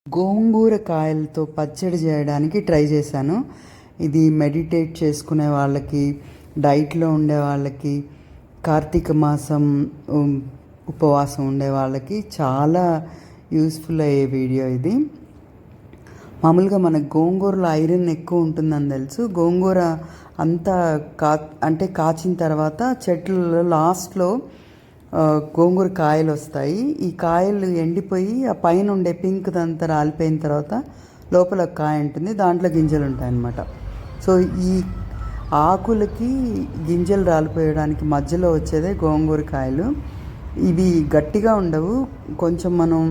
గోంగూర కాయలతో పచ్చడి చేయడానికి ట్రై చేశాను. ఇది మెడిటేట్ చేసుకునే వాళ్ళకి, డైట్లో ఉండే వాళ్ళకి, కార్తీక మాసం ఉపవాసం ఉండే వాళ్ళకి చాలా యూస్ఫుల్ అయ్యే వీడియో ఇది. మామూలుగా మన గోంగూరలో ఐరన్ ఎక్కువ ఉంటుందని తెలుసు. గోంగూర అంతా కాచిన తర్వాత చెట్లలో లాస్ట్లో గోంగూర కాయలు వస్తాయి. ఈ కాయలు ఎండిపోయి ఆ పైన ఉండే పింక్ అంతా రాలిపోయిన తర్వాత లోపల కాయ ఉంటుంది, దాంట్లో గింజలు ఉంటాయన్నమాట. సో ఈ ఆకులకి గింజలు రాలిపోయడానికి మధ్యలో వచ్చేదే గోంగూర కాయలు. ఇవి గట్టిగా ఉండవు, కొంచెం మనం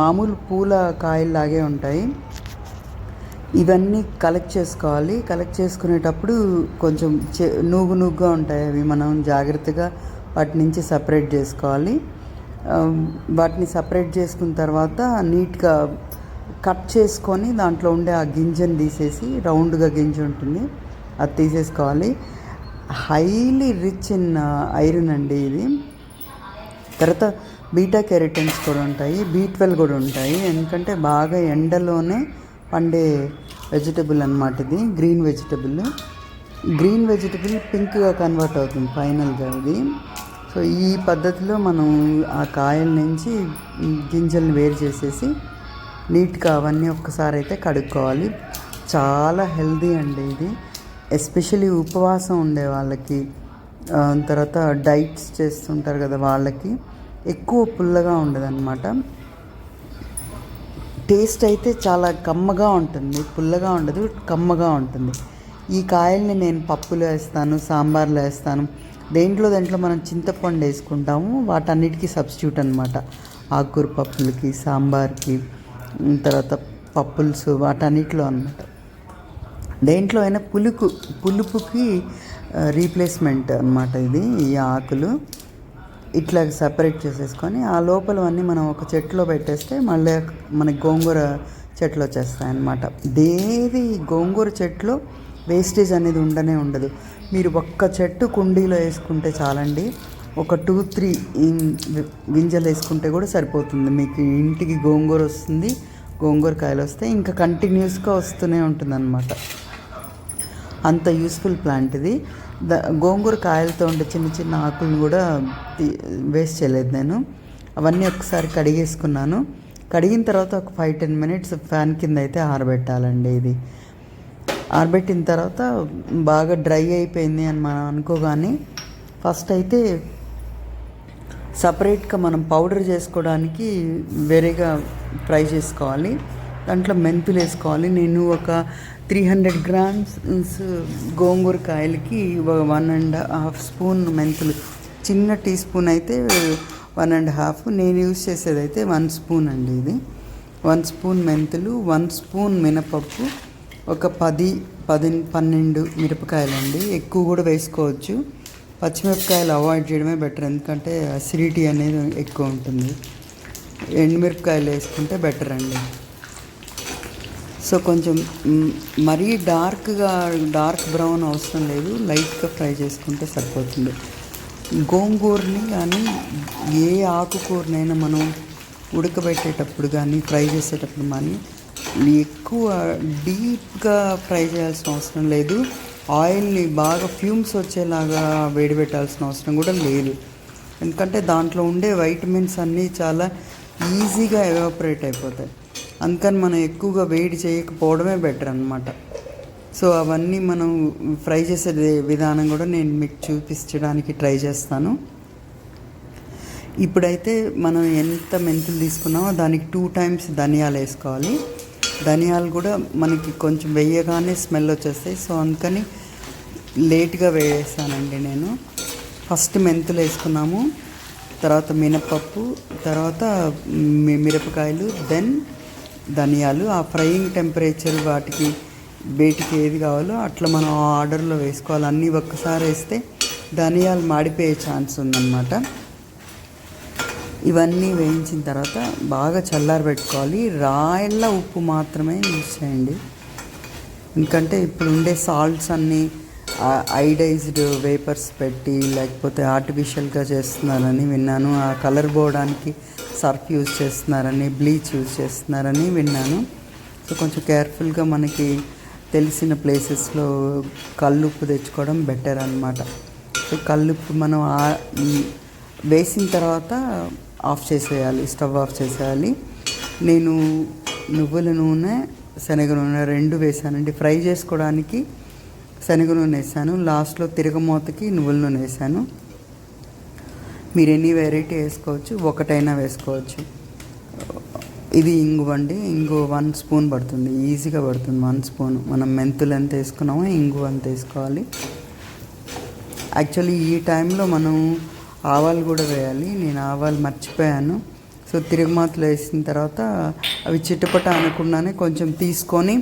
మామూలు పూల కాయల్లాగే ఉంటాయి. ఇవన్నీ కలెక్ట్ చేసుకోవాలి. కలెక్ట్ చేసుకునేటప్పుడు కొంచెం నూగుగా ఉంటాయి అవి. మనం జాగ్రత్తగా వాటి నుంచి సపరేట్ చేసుకోవాలి. వాటిని సపరేట్ చేసుకున్న తర్వాత నీట్గా కట్ చేసుకొని దాంట్లో ఉండే ఆ గింజను తీసేసి, రౌండ్గా గింజ ఉంటుంది అది తీసేసుకోవాలి. హైలీ రిచ్ ఇన్ ఐరన్ అండి ఇది. తర్వాత బీటా కెరటిన్స్ కూడా ఉంటాయి, B12 కూడా ఉంటాయి. ఎందుకంటే బాగా ఎండలోనే పండే వెజిటబుల్ అన్నమాట ఇది. గ్రీన్ వెజిటబుల్ పింక్గా కన్వర్ట్ అవుతుంది ఫైనల్గా ఇది. సో ఈ పద్ధతిలో మనం ఆ కాయల నుంచి గింజల్ని వేరు చేసేసి నీట్గా అవన్నీ ఒక్కసారి అయితే కడుక్కోవాలి. చాలా హెల్దీ అండి ఇది, ఎస్పెషలీ ఉపవాసం ఉండే వాళ్ళకి, తర్వాత డైట్స్ చేస్తుంటారు కదా వాళ్ళకి. ఎక్కువ పుల్లగా ఉండదన్నమాట. టేస్ట్ అయితే చాలా కమ్మగా ఉంటుంది, పుల్లగా ఉండదు, కమ్మగా ఉంటుంది. ఈ కాయల్ని నేను పప్పులో వేస్తాను, సాంబార్లో వేస్తాను, దేంట్లో మనం చింతపండు వేసుకుంటాము. వాటన్నిటికీ సబ్స్టిట్యూట్ అనమాట. ఆకుకూర పప్పులకి, సాంబార్కి, తర్వాత పప్పులుసు, వాటన్నిటిలో అనమాట. దేంట్లో అయినా పులుపుకి రీప్లేస్మెంట్ అనమాట ఇది. ఈ ఆకులు ఇట్లా సపరేట్ చేసేసుకొని ఆ లోపలవన్నీ మనం ఒక చెట్లో పెట్టేస్తే మళ్ళీ మనకి గోంగూర చెట్లు వచ్చేస్తాయి అన్నమాట. దేవి గోంగూర చెట్లో వేస్టేజ్ అనేది ఉండదు. మీరు ఒక్క చెట్టు కుండీలో వేసుకుంటే చాలండి, ఒక 2-3 గింజలు వేసుకుంటే కూడా సరిపోతుంది. మీకు ఇంటికి గోంగూర వస్తుంది, గోంగూర కాయలు వస్తాయి, ఇంకా కంటిన్యూస్గా వస్తూనే ఉంటుంది అన్నమాట. అంత యూస్ఫుల్ ప్లాంట్ ఇది. గోంగూర కాయలతో ఉండే చిన్న చిన్న ఆకులను కూడా వేస్ట్ చేయలేదు నేను. అవన్నీ ఒకసారి కడిగేసుకున్నాను. కడిగిన తర్వాత ఒక 5-10 minutes ఫ్యాన్ కింద అయితే ఆరబెట్టాలండి. ఇది ఆరబెట్టిన తర్వాత బాగా డ్రై అయిపోయింది అని మనం అనుకోగానే ఫస్ట్ అయితే సపరేట్గా మనం పౌడర్ చేసుకోవడానికి వేరేగా ఫ్రై చేసుకోవాలి. దాంట్లో మెంతులు వేసుకోవాలి. నేను ఒక 300 grams గోంగూర కాయలకి 1.5 స్పూన్ మెంతులు, చిన్న టీ స్పూన్ అయితే 1.5, నేను యూజ్ చేసేది అయితే 1 స్పూన్ అండి. ఇది 1 స్పూన్ మెంతులు, 1 స్పూన్ మినపప్పు, ఒక 10-12 మిరపకాయలండి. ఎక్కువ కూడా వేసుకోవచ్చు. పచ్చిమిరపకాయలు అవాయిడ్ చేయడమే బెటర్, ఎందుకంటే అసిడిటీ అనేది ఎక్కువ ఉంటుంది. ఎండుమిరపకాయలు వేసుకుంటే బెటర్ అండి. సో కొంచెం మరీ డార్క్ బ్రౌన్ అవసరం లేదు, లైట్గా ఫ్రై చేసుకుంటే సరిపోతుంది. గోంగూరని కానీ ఏ ఆకుకూరనైనా మనం ఉడకబెట్టేటప్పుడు కానీ ఫ్రై చేసేటప్పుడు కానీ ఎక్కువ డీప్గా ఫ్రై చేయాల్సిన అవసరం లేదు. ఆయిల్ని బాగా ఫ్యూమ్స్ వచ్చేలాగా వేడిపెట్టాల్సిన అవసరం కూడా లేదు, ఎందుకంటే దాంట్లో ఉండే వైటమిన్స్ అన్నీ చాలా ఈజీగా ఎవాపరేట్ అయిపోతాయి. అందుకని మనం ఎక్కువగా వేడి చేయకపోవడమే బెటర్ అన్నమాట. సో అవన్నీ మనం ఫ్రై చేసే విధానం కూడా నేను మీకు చూపించడానికి ట్రై చేస్తాను. ఇప్పుడైతే మనం ఎంత మెంతులు తీసుకున్నామో దానికి 2 times ధనియాలు వేసుకోవాలి. ధనియాలు కూడా మనకి కొంచెం వేయగానే స్మెల్ వచ్చేస్తాయి. సో అందుకని లేట్గా వేసానండి నేను. ఫస్ట్ మెంతులు వేసుకున్నాము, తర్వాత మినపప్పు, తర్వాత మిరపకాయలు, దెన్ ధనియాలు. ఆ ఫ్రైయింగ్ టెంపరేచర్ వేటికి ఏది కావాలో అట్లా మనం ఆర్డర్లో వేసుకోవాలి. అన్నీ ఒక్కసారి వేస్తే ధనియాలు మాడిపోయే ఛాన్స్ ఉందన్నమాట. ఇవన్నీ వేయించిన తర్వాత బాగా చల్లారబెట్టుకోవాలి. రాళ్ళ ఉప్పు మాత్రమే యూజ్ చేయండి, ఎందుకంటే ఇప్పుడు ఉండే సాల్ట్స్ అన్నీ ఐడైజ్డ్ వేపర్స్ పెట్టి లేకపోతే ఆర్టిఫిషియల్గా చేస్తున్నారని విన్నాను. ఆ కలర్ పోవడానికి సర్ఫ్ యూజ్ చేస్తున్నారని, బ్లీచ్ యూజ్ చేస్తున్నారని విన్నాను. సో కొంచెం కేర్ఫుల్గా మనకి తెలిసిన ప్లేసెస్లో కల్లుప్పు తెచ్చుకోవడం బెటర్ అనమాట. సో కల్లుప్పు మనం వేసిన తర్వాత ఆఫ్ చేసేయాలి, స్టవ్ ఆఫ్ చేసేయాలి. నేను నువ్వుల నూనె, శనగ నూనె 2 వేసానండి. ఫ్రై చేసుకోవడానికి శనగ నూనె వేసాను, లాస్ట్లో తిరగమూతకి నువ్వుల నూనె వేసాను. మీరు ఎన్ని వెరైటీ వేసుకోవచ్చు, ఒకటైనా వేసుకోవచ్చు. ఇది ఇంగువ అండి. ఇంగువ 1 స్పూన్ పడుతుంది, ఈజీగా పడుతుంది 1 స్పూన్. మనం మెంతులు ఎంత వేసుకున్నామో ఇంగువ అంత వేసుకోవాలి. యాక్చువల్లీ ఈ టైంలో మనం ఆవాలు కూడా వేయాలి. నేను ఆవాలు మర్చిపోయాను. సో తిరగమాతలు వేసిన తర్వాత అవి చిటపట అనకుండానే కొంచెం తీసుకొని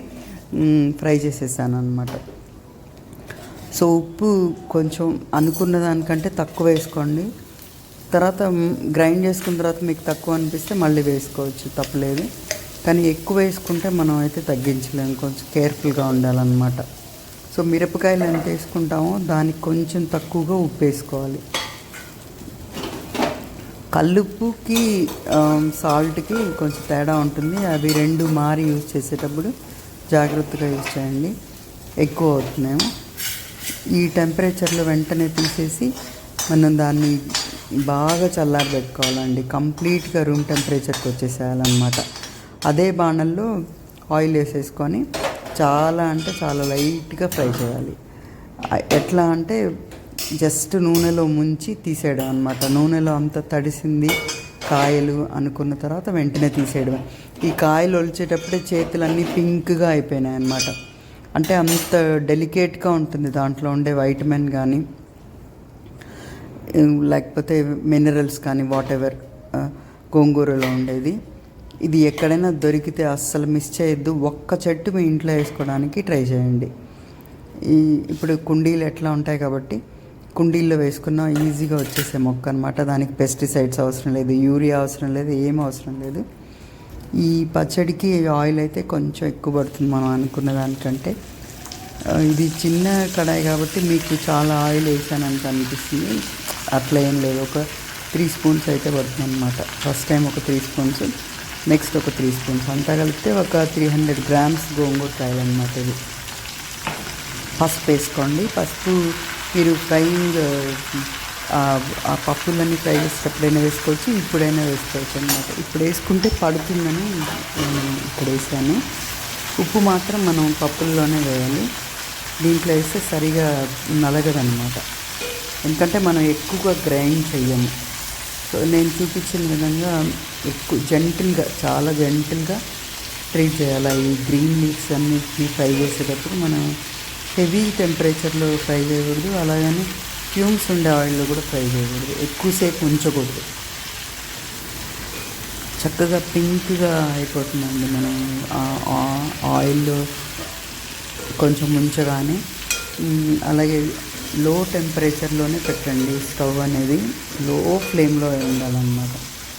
ఫ్రై చేసేసాను అనమాట. సో ఉప్పు కొంచెం అనుకున్న దానికంటే తక్కువ వేసుకోండి. తర్వాత గ్రైండ్ చేసుకున్న తర్వాత మీకు తక్కువ అనిపిస్తే మళ్ళీ వేసుకోవచ్చు, తప్పలేదు. కానీ ఎక్కువ వేసుకుంటే మనం అయితే తగ్గించలేము, కొంచెం కేర్ఫుల్గా ఉండాలన్నమాట. సో మిరపకాయలు ఎంత వేసుకుంటామో దానికి కొంచెం తక్కువగా ఉప్పు వేసుకోవాలి. కల్లుప్పుకి సాల్ట్కి కొంచెం తేడా ఉంటుంది. అవి 2 మారి యూజ్ చేసేటప్పుడు జాగ్రత్తగా యూజ్ చేయండి, ఎక్కువ అవుతున్నాయేమో. ఈ టెంపరేచర్లో వెంటనే తీసేసి మనం దాన్ని బాగా చల్లారబెట్టుకోవాలండి. కంప్లీట్గా రూమ్ టెంపరేచర్కి వచ్చేసేయాలన్నమాట. అదే బాణల్లో ఆయిల్ వేసేసుకొని చాలా అంటే చాలా లైట్గా ఫ్రై చేయాలి. ఎట్లా అంటే జస్ట్ నూనెలో ముంచి తీసేయడం అనమాట. నూనెలో అంత తడిసింది కాయలు అనుకున్న తర్వాత వెంటనే తీసేయడం. ఈ కాయలు ఒలిచేటప్పుడే చేతులన్నీ పింక్గా అయిపోయినాయి అన్నమాట. అంటే అంత డెలికేట్గా ఉంటుంది దాంట్లో ఉండే వైటమిన్ కానీ లేకపోతే మినరల్స్ కానీ వాట్ ఎవర్ గోంగూరలో ఉండేది. ఇది ఎక్కడైనా దొరికితే అస్సలు మిస్ చేయొద్దు. ఒక్క చెట్టు మీ ఇంట్లో వేసుకోవడానికి ట్రై చేయండి. ఇప్పుడు కుండీలు ఎట్లా ఉంటాయి కాబట్టి కుండీల్లో వేసుకున్నా ఈజీగా వచ్చేసే మొక్క అనమాట. దానికి పెస్టిసైడ్స్ అవసరం లేదు, యూరియా అవసరం లేదు, ఏం అవసరం లేదు. ఈ పచ్చడికి ఆయిల్ అయితే కొంచెం ఎక్కువ పడుతుంది మనం అనుకున్న దానికంటే. ఇది చిన్న కడాయి కాబట్టి మీకు చాలా ఆయిల్ వేసానంత అనిపిస్తుంది. అట్లా ఏం లేదు, ఒక 3 స్పూన్స్ అయితే పడుతుంది అనమాట. ఫస్ట్ టైం ఒక 3 స్పూన్స్, నెక్స్ట్ ఒక 3 స్పూన్స్, అంతా కలిపితే ఒక 300 గ్రామ్స్ గోంగూర కాయలు అనమాట. ఇది పసుపు వేసుకోండి. పసుపు మీరు ఫ్రైయింగ్ ఆ పప్పులన్నీ ఫ్రై చేసేటప్పుడైనా వేసుకోవచ్చు, ఇప్పుడైనా వేసుకోవచ్చు అనమాట. ఇప్పుడు వేసుకుంటే పడుతుందని ఇప్పుడు వేసాను. ఉప్పు మాత్రం మనం పప్పుల్లోనే వేయాలి, దీంట్లో వేస్తే సరిగా నలగదన్నమాట. ఎందుకంటే మనం ఎక్కువగా గ్రైండ్ చెయ్యము. సో నేను చూపించిన విధంగా ఎక్కువ జెంటిల్గా, చాలా జెంటిల్గా ట్రీట్ చేయాలి. ఈ గ్రీన్ లీవ్స్ అన్నిటిని ఫ్రై చేసేటప్పుడు మనం హెవీ టెంపరేచర్లో ఫ్రై చేయకూడదు, అలాగని ఫ్యూమ్స్ ఉండే ఆయిల్లో కూడా ఫ్రై చేయకూడదు, ఎక్కువసేపు ఉంచకూడదు. చక్కగా పింక్గా అయిపోతుందండి మనం ఆయిల్లో కొంచెం ఉంచగానే. అలాగే లో టెంపరేచర్లోనే పెట్టండి స్టవ్ అనేది, లో ఫ్లేమ్లో ఉండాలన్నమాట.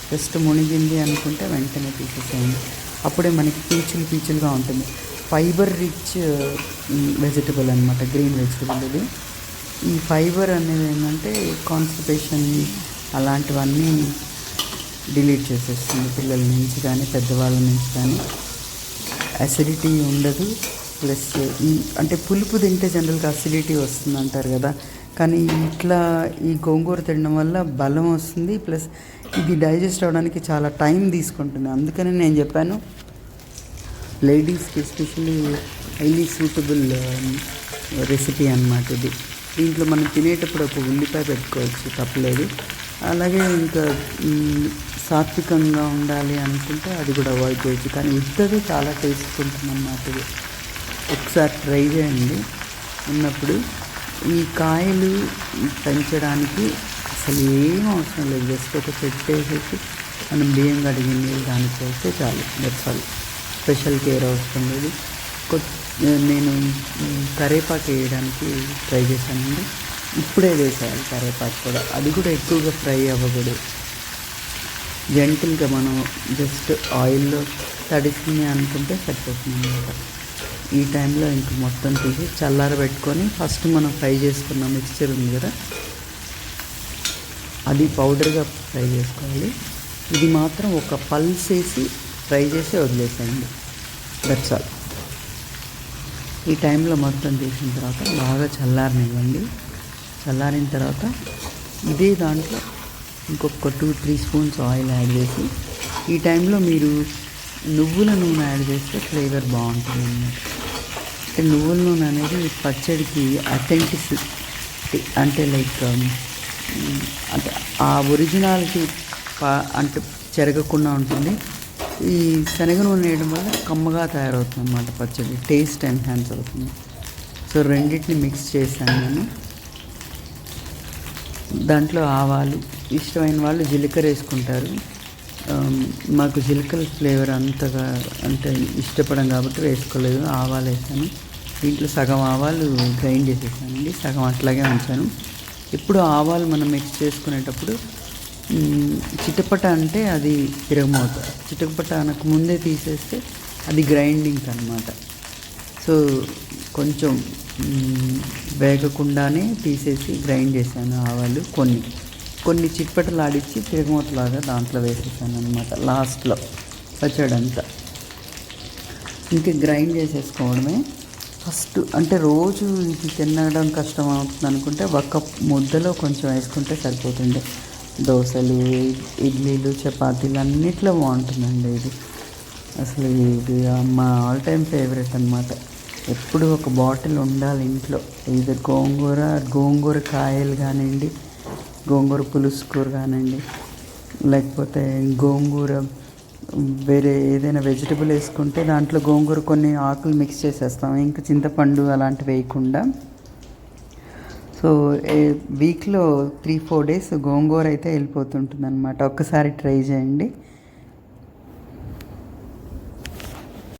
జస్ట్ మునిగింది అనుకుంటే వెంటనే తీసేసేయండి, అప్పుడే మనకి పీచులుగా ఉంటుంది. ఫైబర్ రిచ్ వెజిటబుల్ అనమాట, గ్రీన్ వెజిటబుల్ ఇది. ఈ ఫైబర్ అనేది ఏంటంటే కాన్స్టిపేషన్ అలాంటివన్నీ డిలీట్ చేసేస్తుంది పిల్లల నుంచి కానీ పెద్దవాళ్ళ నుంచి కానీ. అసిడిటీ ఉండదు, ప్లస్ అంటే పులుపు తింటే జనరల్గా అసిడిటీ వస్తుంది అంటారు కదా, కానీ ఇట్లా ఈ గోంగూర తినడం వల్ల బలం వస్తుంది, ప్లస్ ఇది డైజెస్ట్ అవ్వడానికి చాలా టైం తీసుకుంటుంది. అందుకని నేను చెప్పాను లేడీస్కి ఎస్పెషల్లీ హైలీ సూటబుల్ రెసిపీ అన్నమాట ఇది. దీంట్లో మనం తినేటప్పుడు ఒక ఉల్లిపాయ పెట్టుకోవచ్చు, తప్పలేదు. అలాగే ఇంకా సాత్వికంగా ఉండాలి అనుకుంటే అది కూడా అవాయిడ్ చేయొచ్చు, కానీ ఉత్తది చాలా టేస్ట్ ఉంటుంది అన్నమాట. ఇది ఒకసారి ట్రై చేయండి ఉన్నప్పుడు. ఈ కాయలు పెంచడానికి అసలు ఏం అవసరం లేదు, జస్ట్ ఒక చెట్టు వేసేసి మనం బియ్యం కడిగి నీళ్ళు దానికి వేస్తే చాలు, దట్స్ ఆల్. స్పెషల్ కేర్ అవసరం లేదు. నేను కరేపాకు వేయడానికి ట్రై చేశానండి, ఇప్పుడే వేసేయాలి కరేపాకు కూడా. అది కూడా ఎక్కువగా ఫ్రై అవ్వకూడదు, జెంటిల్గా మనం జస్ట్ ఆయిల్లో తడిసింది అనుకుంటే సరిపోతుంది అన్నమాట. ఈ టైంలో ఇంక మొత్తం తీసి చల్లారబెట్టుకొని ఫస్ట్ మనం ఫ్రై చేసుకున్న మిక్స్చర్ ఉంది కదా, అది పౌడర్గా ఫ్రై చేసుకోవాలి. ఇది మాత్రం ఒక పల్స్ వేసి ఫ్రై చేసి వదిలేసేయండి. That's all. ఈ టైంలో మొత్తం తీసిన తర్వాత బాగా చల్లారనివ్వండి. చల్లారిన తర్వాత ఇదే దాంట్లో ఇంకొక 2-3 స్పూన్స్ ఆయిల్ యాడ్ చేసి, ఈ టైంలో మీరు నువ్వుల నూనె యాడ్ చేస్తే ఫ్లేవర్ బాగుంటుంది అన్నమాట. అంటే నువ్వుల నూనె అనేది పచ్చడికి అథెంటిసిటీ, అంటే లైక్ అంటే ఆ ఒరిజినాలిటీ అంటే చెరగకుండా ఉంటుంది. ఈ శనగ నూనె వేయడం వల్ల కమ్మగా తయారవుతుంది అన్నమాట పచ్చడి, టేస్ట్ ఎన్హాన్స్ అవుతుంది. సో రెండింటిని మిక్స్ చేశాను నేను. దాంట్లో ఆవాలు, ఇష్టమైన వాళ్ళు జీలకర్ర వేసుకుంటారు. మాకు జీలకర్ర ఫ్లేవర్ అంతగా అంటే ఇష్టపడం కాబట్టి వేసుకోలేదు, ఆవాలు వేసాను. దీంట్లో సగం ఆవాలు గ్రైండ్ చేసేసానండి, సగం అట్లాగే ఉంచాను. ఇప్పుడు ఆవాలు మనం మిక్స్ చేసుకునేటప్పుడు చిటపట అంటే అది తిరగమవుత, చిటపట అనకు ముందే తీసేస్తే అది గ్రైండింగ్ అనమాట. సో కొంచెం వేగకుండానే తీసేసి గ్రైండ్ చేశాను ఆవాలు. కొన్ని చిట్పటలు ఆడిచ్చి తిరగమూతలాగా దాంట్లో వేసేసాను అనమాట లాస్ట్లో పచ్చడంతా. ఇంక గ్రైండ్ చేసేసుకోవడమే ఫస్ట్. అంటే రోజు ఇది తినడం కష్టం అవుతుంది అనుకుంటే ఒక ముద్దలో కొంచెం వేసుకుంటే సరిపోతుంది. దోశలు, ఇడ్లీలు, చపాతీలు అన్నిట్లో బాగుంటుందండి ఇది. అసలు ఇది మా ఆల్ టైమ్ ఫేవరెట్ అనమాట. ఎప్పుడు ఒక బాటిల్ ఉండాలి ఇంట్లో. ఇది గోంగూర కాయలు కానివ్వండి, గోంగూర పులుసు కూర కానివ్వండి, లేకపోతే గోంగూర వేరే ఏదైనా వెజిటబుల్ వేసుకుంటే దాంట్లో గోంగూర కొన్ని ఆకులు మిక్స్ చేసేస్తాం, ఇంకా చింతపండు అలాంటివి వేయకుండా. సో వీక్లో 3-4 డేస్ గోంగూర అయితే వెళ్ళిపోతుంటుంది అనమాట. ఒక్కసారి ట్రై చేయండి.